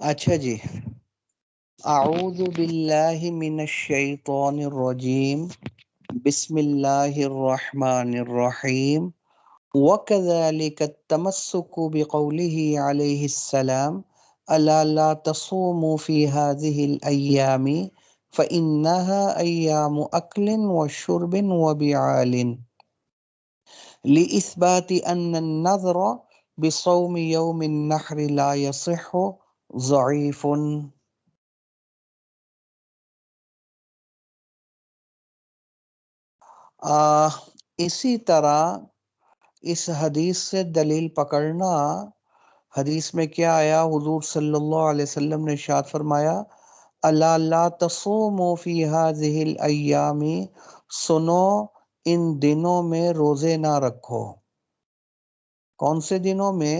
اچھا جی، اعوذ باللہ من الشیطان الرجیم، بسم اللہ الرحمن الرحیم۔ وَكَذَلِكَ التَّمَسُّكُ بِقَوْلِهِ عَلَيْهِ السَّلَامُ أَلَا لَا تَصُومُوا فِي هَذِهِ الْأَيَّامِ فَإِنَّهَا أَيَّامُ أَكْلٍ وَشُرْبٍ وَبِعَالٍ لِإِثْبَاتِ أَنَّ النَّذْرَ بِصَوْمِ يَوْمِ النَّحْرِ لَا يَصِحُّ ضعیف۔ اسی طرح اس حدیث سے دلیل پکڑنا، حدیث میں کیا آیا؟ حضور صلی اللہ علیہ وسلم نے ارشاد فرمایا، الا لا تصوموا فی هذه الایام، سنو ان دنوں میں روزے نہ رکھو۔ کون سے دنوں میں؟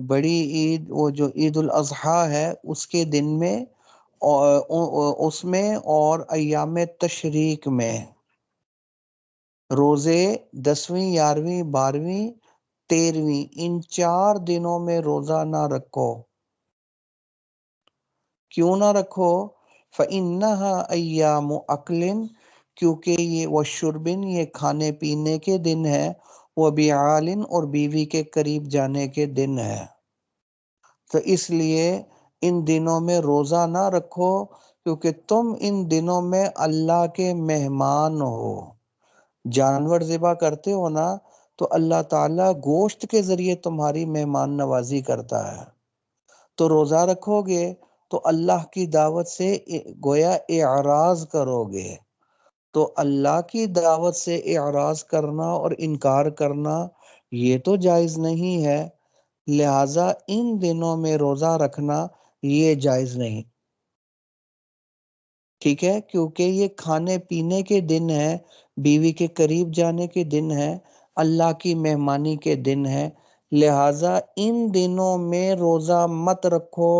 بڑی عید، وہ جو عید الاضحیٰ ہے اس کے دن میں، اس میں اور ایام تشریق میں روزے 10ویں، 11ویں، 12ویں، 13ویں، ان 4 دنوں میں روزہ نہ رکھو۔ کیوں نہ رکھو؟ فَإِنَّهَا أَيَّامُ أَكْلٍ، کیونکہ یہ وَشُرْبٍ، یہ کھانے پینے کے دن ہے، وَبِعَالٍ، اور بیوی کے قریب جانے کے دن ہے۔ تو اس لیے ان دنوں میں روزہ نہ رکھو، کیونکہ تم ان دنوں میں اللہ کے مہمان ہو۔ جانور ذبح کرتے ہو نا، تو اللہ تعالیٰ گوشت کے ذریعے تمہاری مہمان نوازی کرتا ہے۔ تو روزہ رکھو گے تو اللہ کی دعوت سے گویا اعراض کرو گے۔ تو اللہ کی دعوت سے اعراض کرنا اور انکار کرنا یہ تو جائز نہیں ہے، لہٰذا ان دنوں میں روزہ رکھنا یہ جائز نہیں، ٹھیک ہے؟ کیونکہ یہ کھانے پینے کے دن ہے، بیوی کے قریب جانے کے دن ہے، اللہ کی مہمانی کے دن ہے، لہٰذا ان دنوں میں روزہ مت رکھو۔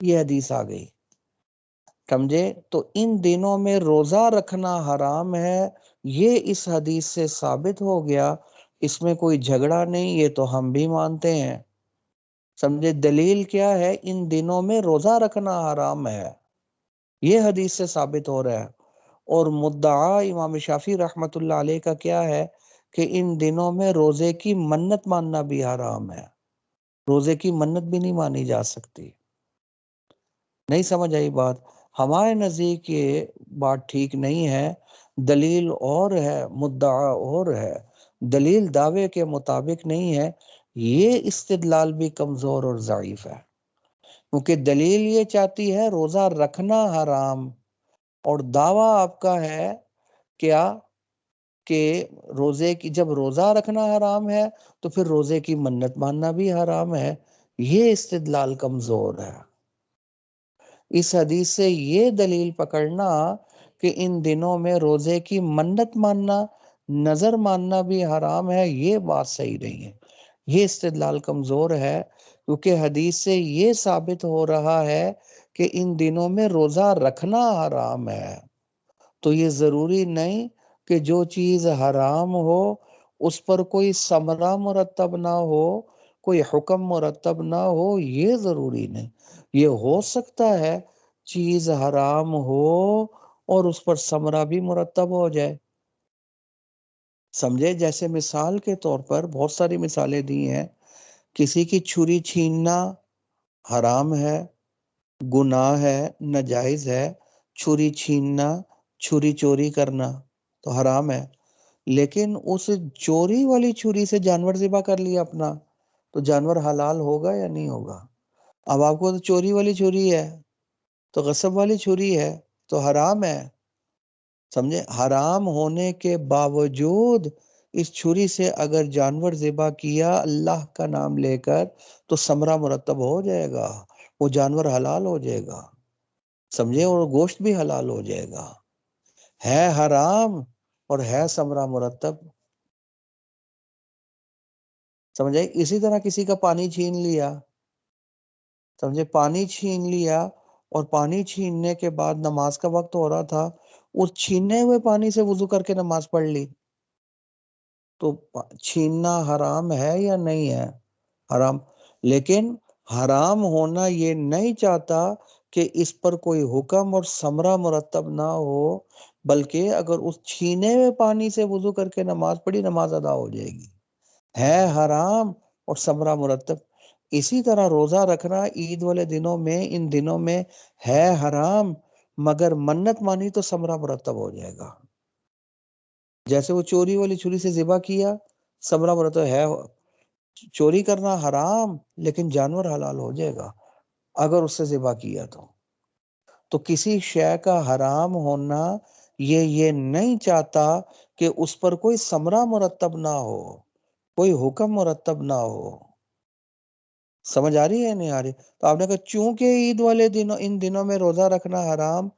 یہ حدیث آ گئی، سمجھے؟ تو ان دنوں میں روزہ رکھنا حرام ہے، یہ اس حدیث سے ثابت ہو گیا، اس میں کوئی جھگڑا نہیں، یہ تو ہم بھی مانتے ہیں، سمجھے؟ دلیل کیا ہے؟ ان دنوں میں روزہ رکھنا حرام ہے، یہ حدیث سے ثابت ہو رہا ہے۔ اور مدعا امام شافعی رحمۃ اللہ علیہ کا کیا ہے کہ ان دنوں میں روزے کی منت ماننا بھی حرام ہے، روزے کی منت بھی نہیں مانی جا سکتی۔ نہیں سمجھ آئی بات؟ ہمارے نزدیک یہ بات ٹھیک نہیں ہے، دلیل اور ہے، مدعا اور ہے، دلیل دعوے کے مطابق نہیں ہے، یہ استدلال بھی کمزور اور ضعیف ہے، کیونکہ دلیل یہ چاہتی ہے روزہ رکھنا حرام، اور دعویٰ آپ کا ہے کیا کہ روزے کی، جب روزہ رکھنا حرام ہے تو پھر روزے کی منت ماننا بھی حرام ہے، یہ استدلال کمزور ہے۔ اس حدیث سے یہ دلیل پکڑنا کہ ان دنوں میں روزے کی منت ماننا، نظر ماننا بھی حرام ہے، یہ بات صحیح نہیں ہے، یہ استدلال کمزور ہے، کیونکہ حدیث سے یہ ثابت ہو رہا ہے کہ ان دنوں میں روزہ رکھنا حرام ہے۔ تو یہ ضروری نہیں کہ جو چیز حرام ہو اس پر کوئی ثمرہ مرتب نہ ہو، کوئی حکم مرتب نہ ہو، یہ ضروری نہیں۔ یہ ہو سکتا ہے چیز حرام ہو اور اس پر ثمرہ بھی مرتب ہو جائے، سمجھے؟ جیسے مثال کے طور پر بہت ساری مثالیں دی ہیں، کسی کی چھری چھیننا حرام ہے، گناہ ہے، ناجائز ہے، چھری چھیننا، چھری چوری کرنا تو حرام ہے، لیکن اس چوری والی چھری سے جانور ذبح کر لیا اپنا، تو جانور حلال ہوگا یا نہیں ہوگا؟ اب آپ کو تو چوری والی چھری ہے، تو غصب والی چھری ہے تو حرام ہے، سمجھے؟ حرام ہونے کے باوجود اس چھری سے اگر جانور ذبح کیا اللہ کا نام لے کر تو ثمرہ مرتب ہو جائے گا، وہ جانور حلال ہو جائے گا، سمجھے؟ اور گوشت بھی حلال ہو جائے گا، ہے حرام اور ہے ثمرہ مرتب، سمجھے؟ اسی طرح کسی کا پانی چھین لیا، سمجھے؟ پانی چھین لیا اور پانی چھیننے کے بعد نماز کا وقت ہو رہا تھا، اس چھینے ہوئے پانی سے وضو کر کے نماز پڑھ لی، تو چھیننا حرام ہے یا نہیں ہے؟ حرام، لیکن حرام ہونا یہ نہیں چاہتا کہ اس پر کوئی حکم اور ثمرہ مرتب نہ ہو، بلکہ اگر اس چھینے ہوئے پانی سے وضو کر کے نماز پڑھی، نماز ادا ہو جائے گی۔ ہے حرام اور ثمرہ مرتب۔ اسی طرح روزہ رکھنا عید والے دنوں میں، ان دنوں میں ہے حرام، مگر منت مانی تو ثمرہ مرتب ہو جائے گا۔ جیسے وہ چوری والی چھری سے ذبح کیا، ثمرہ مرتب ہے، چوری کرنا حرام لیکن جانور حلال ہو جائے گا اگر اس سے ذبح کیا تو کسی شے کا حرام ہونا یہ نہیں چاہتا کہ اس پر کوئی ثمرہ مرتب نہ ہو، کوئی حکم مرتب نہ ہو۔ سمجھ آ رہی ہے نہیں آ رہی؟ تو آپ نے کہا چونکہ عید والے دنوں، ان دنوں میں روزہ رکھنا حرام،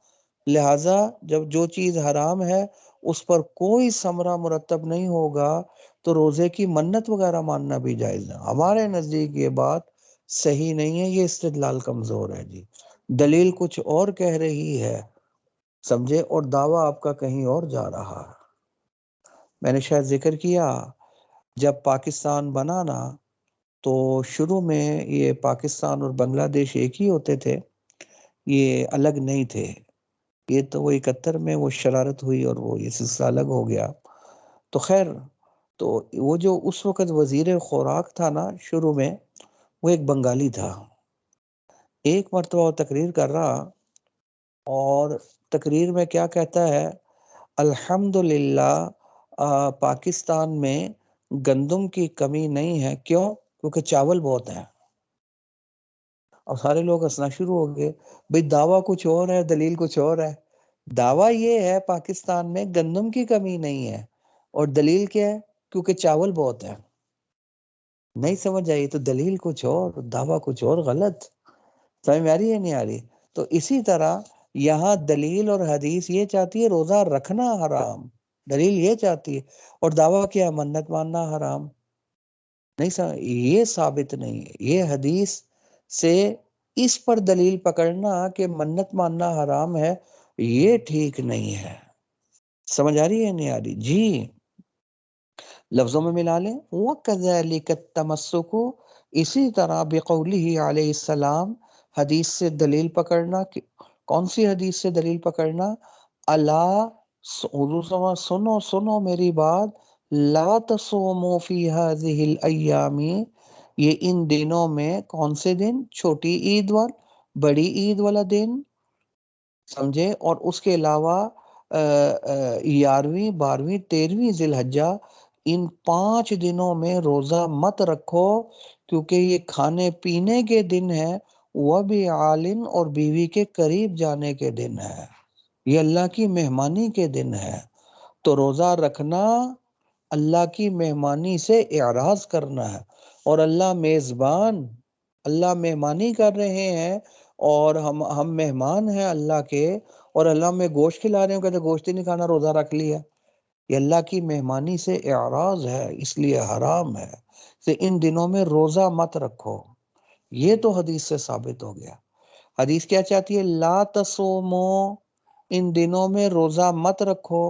لہٰذا جب جو چیز حرام ہے اس پر کوئی ثمرہ مرتب نہیں ہوگا تو روزے کی منت وغیرہ ماننا بھی جائز ہے۔ ہمارے نزدیک یہ بات صحیح نہیں ہے، یہ استدلال کمزور ہے جی۔ دلیل کچھ اور کہہ رہی ہے، سمجھے، اور دعویٰ آپ کا کہیں اور جا رہا ہے۔ میں نے شاید ذکر کیا جب پاکستان بنا نا تو شروع میں یہ پاکستان اور بنگلہ دیش ایک ہی ہوتے تھے، یہ الگ نہیں تھے۔ یہ تو وہ 71 میں وہ شرارت ہوئی اور وہ یہ سلسلہ الگ ہو گیا۔ تو خیر، تو وہ جو اس وقت وزیر خوراک تھا نا شروع میں، وہ ایک بنگالی تھا۔ ایک مرتبہ وہ تقریر کر رہا اور تقریر میں کیا کہتا ہے، الحمدللہ پاکستان میں گندم کی کمی نہیں ہے۔ کیوں؟ کیونکہ چاول بہت ہیں۔ اور سارے لوگ ہنسنا شروع ہو گئے، بھئی دعویٰ کچھ اور ہے، دلیل کچھ اور ہے۔ دعویٰ یہ ہے پاکستان میں گندم کی کمی نہیں ہے، اور دلیل کیا ہے؟ کیونکہ چاول بہت ہے۔ نہیں سمجھ آئی تو دلیل کچھ اور، دعویٰ کچھ اور، غلط۔ سمجھ میں آ رہی ہے نہیں آ رہی؟ تو اسی طرح یہاں دلیل اور حدیث یہ چاہتی ہے روزہ رکھنا حرام، دلیل یہ چاہتی ہے، اور دعویٰ کیا؟ منت ماننا حرام۔ نہیں یہ ثابت نہیں ہے۔ یہ حدیث سے اس پر دلیل پکڑنا کہ منت ماننا حرام ہے، یہ ٹھیک نہیں ہے۔ سمجھ آ رہی ہے نہیں آ رہی؟ جی لفظوں میں ملا لیں، وَكَذَلِكَ التَّمَسُّكُ، اسی طرح بِقَوْلِهِ علیہ السلام، حدیث سے دلیل پکڑنا۔ کون سی حدیث سے دلیل پکڑنا؟ اللہ، حضور صلی اللہ علیہ وسلم، سنو میری بات، لا تصوموا فی هذه الایام، یہ ان دنوں میں، کون سے دن؟ چھوٹی عید بڑی عید والا دن، سمجھے، اور اس کے علاوہ 11ویں 12ویں 13ویں ذی الحجہ، ان 5 دنوں میں روزہ مت رکھو، کیونکہ یہ کھانے پینے کے دن ہے، وہ بھی عالم اور بیوی کے قریب جانے کے دن ہے، یہ اللہ کی مہمانی کے دن ہے۔ تو روزہ رکھنا اللہ کی مہمانی سے اعراض کرنا ہے، اور اللہ میزبان، اللہ مہمانی کر رہے ہیں، اور ہم مہمان ہیں اللہ کے، اور اللہ میں گوشت کھلا رہے ہیں، کہتے گوشت ہی نہیں کھانا، روزہ رکھ لیا۔ یہ اللہ کی مہمانی سے اعراض ہے، اس لیے حرام ہے کہ ان دنوں میں روزہ مت رکھو۔ یہ تو حدیث سے ثابت ہو گیا۔ حدیث کیا چاہتی ہے؟ لا تصومو، ان دنوں میں روزہ مت رکھو۔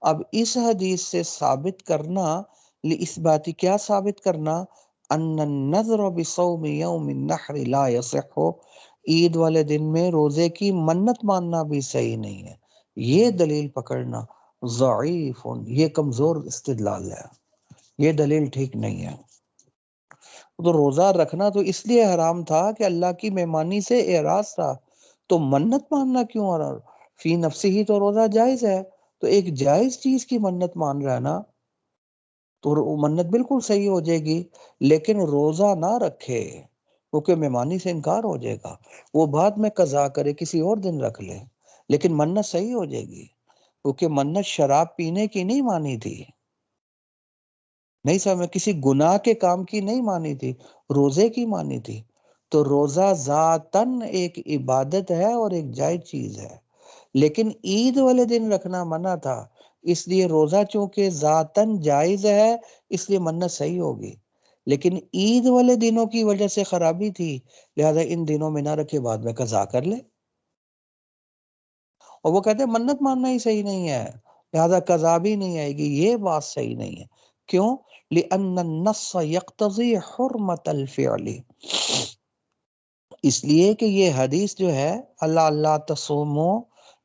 اب اس حدیث سے ثابت کرنا، اس بات کیا ثابت کرنا؟ ان النذر بصوم یوم النحر لا یصح، عید والے دن میں روزے کی منت ماننا بھی صحیح نہیں ہے۔ یہ دلیل پکڑنا ضعیف، یہ کمزور استدلال ہے، یہ دلیل ٹھیک نہیں ہے۔ تو روزہ رکھنا تو اس لیے حرام تھا کہ اللہ کی مہمانی سے اعراض تھا، تو منت ماننا کیوں حرام؟ فی نفسی ہی تو روزہ جائز ہے، تو ایک جائز چیز کی منت مان رہا ہے نا، تو منت بالکل صحیح ہو جائے گی، لیکن روزہ نہ رکھے کیونکہ مہمانی سے انکار ہو جائے گا، وہ بعد میں قضا کرے، کسی اور دن رکھ لے، لیکن منت صحیح ہو جائے گی، کیونکہ منت شراب پینے کی نہیں مانی تھی، نہیں سمجھ، کسی گناہ کے کام کی نہیں مانی تھی، روزے کی مانی تھی۔ تو روزہ ذاتاً ایک عبادت ہے اور ایک جائز چیز ہے، لیکن عید والے دن رکھنا منع تھا، اس لیے روزہ چونکہ ذاتاً جائز ہے اس لیے منت صحیح ہوگی، لیکن عید والے دنوں کی وجہ سے خرابی تھی، لہذا ان دنوں میں نہ رکھے، بعد میں قضا کر لے۔ اور وہ کہتے ہیں منت ماننا ہی صحیح نہیں ہے، لہذا قضا بھی نہیں آئے گی، یہ بات صحیح نہیں ہے۔ کیوں؟ لأن النص يقتضي حرمت الفعل، اس لیے کہ یہ حدیث جو ہے اللہ اللہ تصومو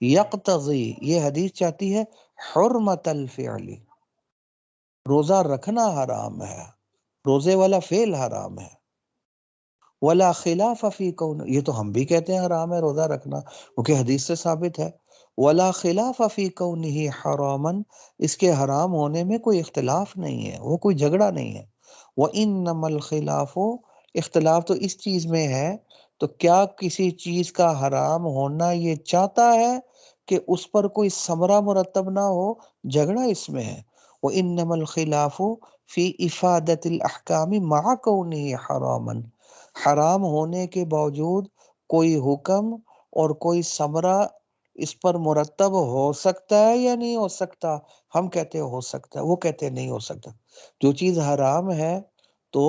یقتضی، یہ حدیث چاہتی ہے حرمت الفعل، روزہ رکھنا حرام ہے، روزے والا فعل حرام ہے۔ ولا خلاف فی کون، یہ تو ہم بھی کہتے ہیں حرام ہے روزہ رکھنا کیونکہ حدیث سے ثابت ہے۔ ولا خلاف فی کونہ حراما، اس کے حرام ہونے میں کوئی اختلاف نہیں ہے، وہ کوئی جھگڑا نہیں ہے۔ وانما الخلاف، اختلاف تو اس چیز میں ہے، تو کیا کسی چیز کا حرام ہونا یہ چاہتا ہے کہ اس پر کوئی ثمرہ مرتب نہ ہو، جھگڑا اس میں ہے۔ وانما الخلاف فی افادۃ الاحکام مع کونہ حراما، حرام ہونے کے باوجود کوئی حکم اور کوئی ثمرہ اس پر مرتب ہو سکتا ہے یا نہیں ہو سکتا؟ ہم کہتے ہیں ہو سکتا ہے، وہ کہتے ہیں نہیں ہو سکتا۔ جو چیز حرام ہے تو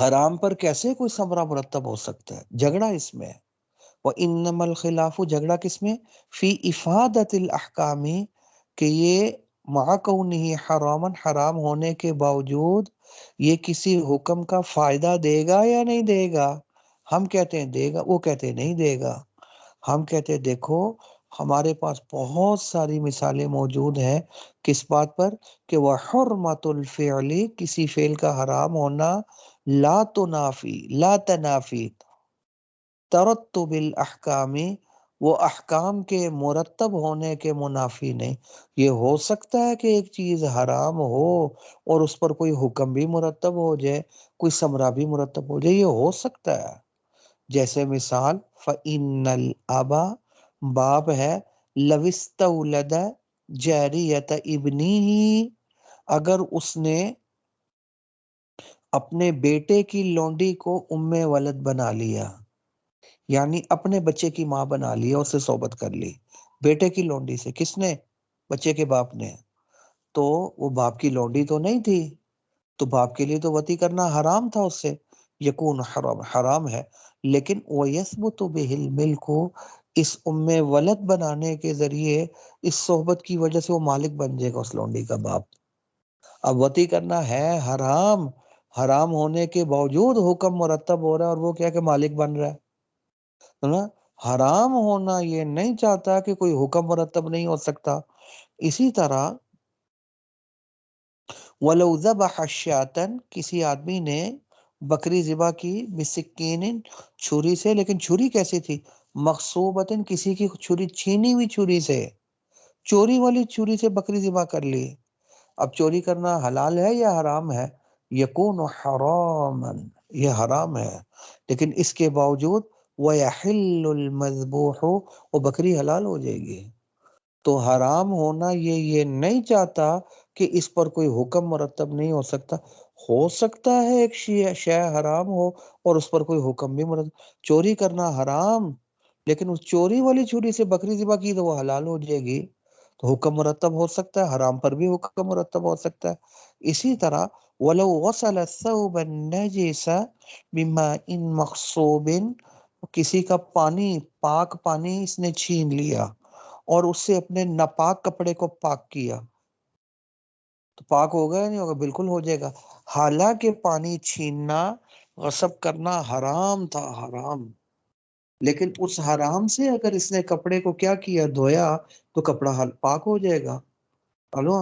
حرام پر کیسے کوئی ثمرہ مرتب ہو سکتا ہے؟ جھگڑا اس میں ہے۔ وَإِنَّمَا الْخِلَافُ، جھگڑا کس میں؟ فی افادت الاحکامی، کہ یہ مع کونہ حراما، حرام ہونے کے باوجود یہ کسی حکم کا فائدہ دے گا یا نہیں دے گا؟ ہم کہتے ہیں دے گا، وہ کہتے ہیں نہیں دے گا۔ ہم کہتے ہیں دیکھو ہمارے پاس بہت ساری مثالیں موجود ہیں، کس بات پر؟ کہ وہ حرمت الفعل، کسی فعل کا حرام ہونا، لا تنافی، لا تنافی ترتب الاحکام، وہ احکام کے مرتب ہونے کے منافی نہیں۔ یہ ہو سکتا ہے کہ ایک چیز حرام ہو اور اس پر کوئی حکم بھی مرتب ہو جائے، کوئی ثمرہ بھی مرتب ہو جائے، یہ ہو سکتا ہے۔ جیسے مثال فَإِنَّ الْأَبَا، باپ ہے، لَوِ اسْتَوْلَدَ جَارِيَةَ ابْنِهِ، اگر اس نے اپنے بیٹے کی لونڈی کو ام ولد بنا لیا، یعنی اپنے بچے کی ماں بنا لی اور اس سے صحبت کر لی، بیٹے کی لونڈی سے، کس نے؟ بچے کے باپ نے۔ تو وہ باپ کی لونڈی تو نہیں تھی، تو باپ کے لیے تو وطی کرنا حرام تھا، اس سے یکون حرام، حرام ہے۔ لیکن وَيَثْبُتُ بِهِ الْمِلْكُ، اس ام ولد بنانے کے ذریعے، اس صحبت کی وجہ سے وہ مالک بن جائے گا اس لونڈی کا باپ۔ اب وطی کرنا ہے حرام، حرام ہونے کے باوجود حکم مرتب ہو رہا ہے اور وہ کیا کہ مالک بن رہا ہے نا؟ حرام ہونا یہ نہیں چاہتا کہ کوئی حکم مرتب نہیں ہو سکتا۔ اسی طرح وَلَوْ ذَبَحَ شَاةً، کسی آدمی نے بکری ذبح کی، بِسِكِّينٍ، چھری سے، لیکن چھری کیسی تھی؟ مغصوبۃ، کسی کی چھری چھینی ہوئی چھری سے، چوری والی چھری سے بکری ذبح کر لی۔ اب چوری کرنا حلال ہے یا حرام ہے؟ یکون حراما، یہ حرام ہے، لیکن اس کے باوجود وَيَحِلُّ الْمَذْبُوحُ، وہ بکری حلال ہو جائے گی۔ تو حرام ہونا یہ نہیں چاہتا کہ اس پر کوئی حکم مرتب نہیں ہو سکتا ہے ایک شے حرام ہو اور اس پر کوئی حکم بھی مرتب۔ چوری کرنا حرام، لیکن اس چوری والی چھری سے بکری ذبح کی تو وہ حلال ہو جائے گی، تو حکم مرتب ہو سکتا ہے، حرام پر بھی حکم مرتب ہو سکتا ہے۔ اسی طرح وَلَوْ غَسَلَ الثَّوْبَ النَّجِسَ بِمَاءٍ مَغْصُوبٍ، کسی کا پانی، پاک پانی اس نے چھین لیا اور اس سے اپنے ناپاک کپڑے کو پاک کیا، تو پاک ہوگا یا نہیں ہوگا؟ بالکل ہو جائے گا۔ حالانکہ پانی چھیننا، غصب کرنا حرام تھا، حرام، لیکن اس حرام سے اگر اس نے کپڑے کو کیا کیا، دھویا، تو کپڑا پاک ہو جائے گا۔ الو،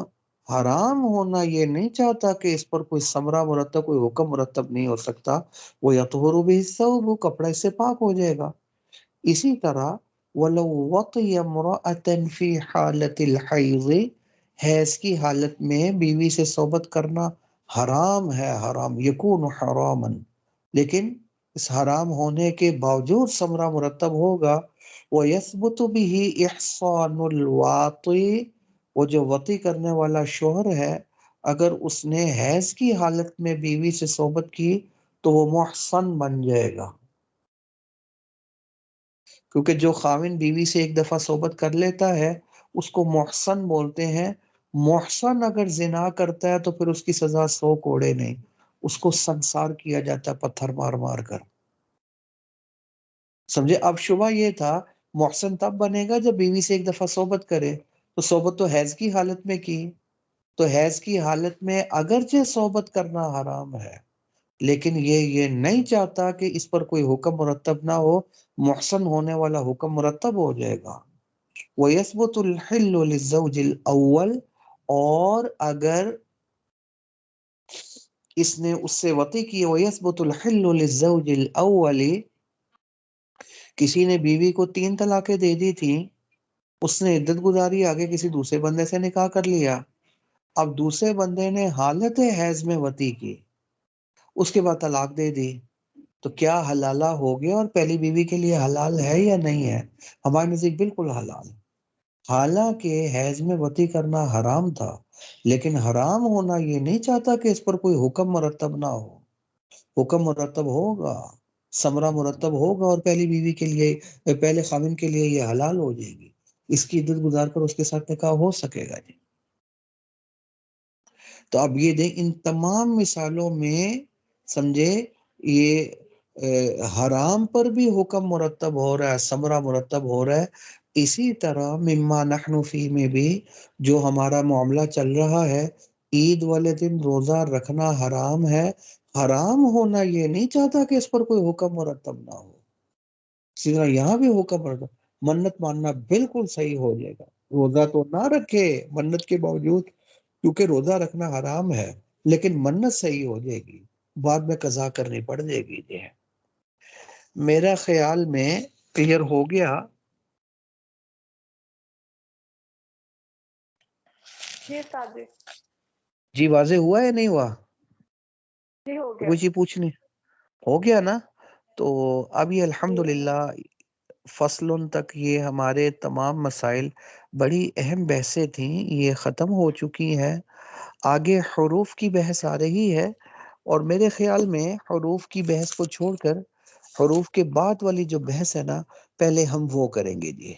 حرام ہونا یہ نہیں چاہتا کہ اس پر کوئی ثمرہ مرتب، کوئی حکم مرتب نہیں ہو سکتا۔ وہ یطہر بہ الثوب، وہ کپڑا اس سے پاک ہو جائے گا۔ اسی طرح وَلَوْ وَطِيَ امْرَأَةً فِي حَالَةِ الْحَيْضِ، حیض کی حالت میں بیوی سے صحبت کرنا حرام ہے، حرام، یکون حراما، لیکن اس حرام ہونے کے باوجود ثمرہ مرتب ہوگا۔ وَيَثْبُتُ بِهِ إِحْصَانُ الْوَاطِي، وہ جو وطی کرنے والا شوہر ہے، اگر اس نے حیض کی حالت میں بیوی سے صحبت کی تو وہ محصن بن جائے گا، کیونکہ جو خاوند بیوی سے ایک دفعہ صحبت کر لیتا ہے اس کو محصن بولتے ہیں۔ محصن اگر زنا کرتا ہے تو پھر اس کی سزا 100 کوڑے نہیں، اس کو سنسار کیا جاتا ہے پتھر مار مار کر، سمجھے؟ اب شبہ یہ تھا محسن تب بنے گا جب بیوی سے ایک دفعہ صحبت کرے، تو صحبت تو حیض کی حالت میں کی، تو حیض کی حالت میں اگرچہ صحبت کرنا حرام ہے لیکن یہ نہیں چاہتا کہ اس پر کوئی حکم مرتب نہ ہو، محسن ہونے والا حکم مرتب ہو جائے گا۔ وَيَثْبُتُ الْحِلُّ لِلزَّوْجِ الْأَوَّلِ، اور اگر اس نے اس سے وطی کی، وَيَثْبُتُ الْحِلُّ لِلزَّوْجِ الْأَوَّلِ، کسی نے بیوی کو 3 طلاقیں دے دی تھی، اس نے عدت گزاری، آگے کسی دوسرے بندے سے نکاح کر لیا، اب دوسرے بندے نے حالت حیض میں وطی کی، اس کے بعد طلاق دے دی، تو کیا حلالہ ہو گیا اور پہلی بیوی کے لیے حلال ہے یا نہیں ہے؟ ہمارے نزدیک بالکل حلال ہے۔ حالانکہ حیض میں وطی کرنا حرام تھا، لیکن حرام ہونا یہ نہیں چاہتا کہ اس پر کوئی حکم مرتب نہ ہو۔ حکم مرتب ہوگا، ثمرہ مرتب ہوگا، اور پہلی بیوی کے لیے، پہلے خاوند کے لیے یہ حلال ہو جائے گی، اس کی عدت گزار کر اس کے ساتھ نکاح ہو سکے گا جی۔ تو اب یہ دیکھ، ان تمام مثالوں میں سمجھے یہ حرام پر بھی حکم مرتب ہو رہا ہے، ثمرہ مرتب ہو رہا ہے۔ اسی طرح مما نحن فی میں بھی جو ہمارا معاملہ چل رہا ہے، عید والے دن روزہ رکھنا حرام ہے، حرام ہونا یہ نہیں چاہتا کہ اس پر کوئی حکم مرتب نہ ہو۔ اسی طرح یہاں بھی حکم مرتب، منت ماننا بالکل صحیح ہو جائے گا، روزہ تو نہ رکھے منت کے باوجود، کیونکہ روزہ رکھنا حرام ہے، لیکن منت صحیح ہو جائے گی، بعد میں قضا کرنی پڑ جائے گی۔ یہ میرا خیال میں کلیئر ہو گیا جی؟ واضح ہوا یا نہیں ہوا؟ جی ہو گیا۔ کوئی چیز پوچھنی؟ ہو گیا نا؟ تو اب یہ الحمدللہ فصلوں تک یہ ہمارے تمام مسائل، بڑی اہم بحثیں تھیں، یہ ختم ہو چکی ہیں۔ آگے حروف کی بحث آ رہی ہے، اور میرے خیال میں حروف کی بحث کو چھوڑ کر حروف کے بعد والی جو بحث ہے نا، پہلے ہم وہ کریں گے جی۔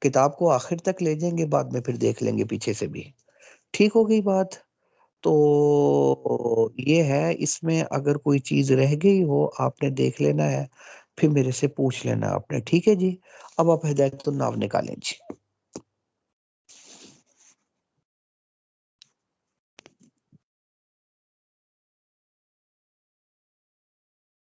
کتاب کو آخر تک لے جائیں گے، بعد میں پھر دیکھ لیں گے پیچھے سے بھی۔ ٹھیک ہو گئی بات؟ تو یہ ہے، اس میں اگر کوئی چیز رہ گئی ہو آپ نے دیکھ لینا ہے، پھر میرے سے پوچھ لینا آپ نے، ٹھیک ہے جی؟ اب آپ ہدایت الناو نکالیں جی۔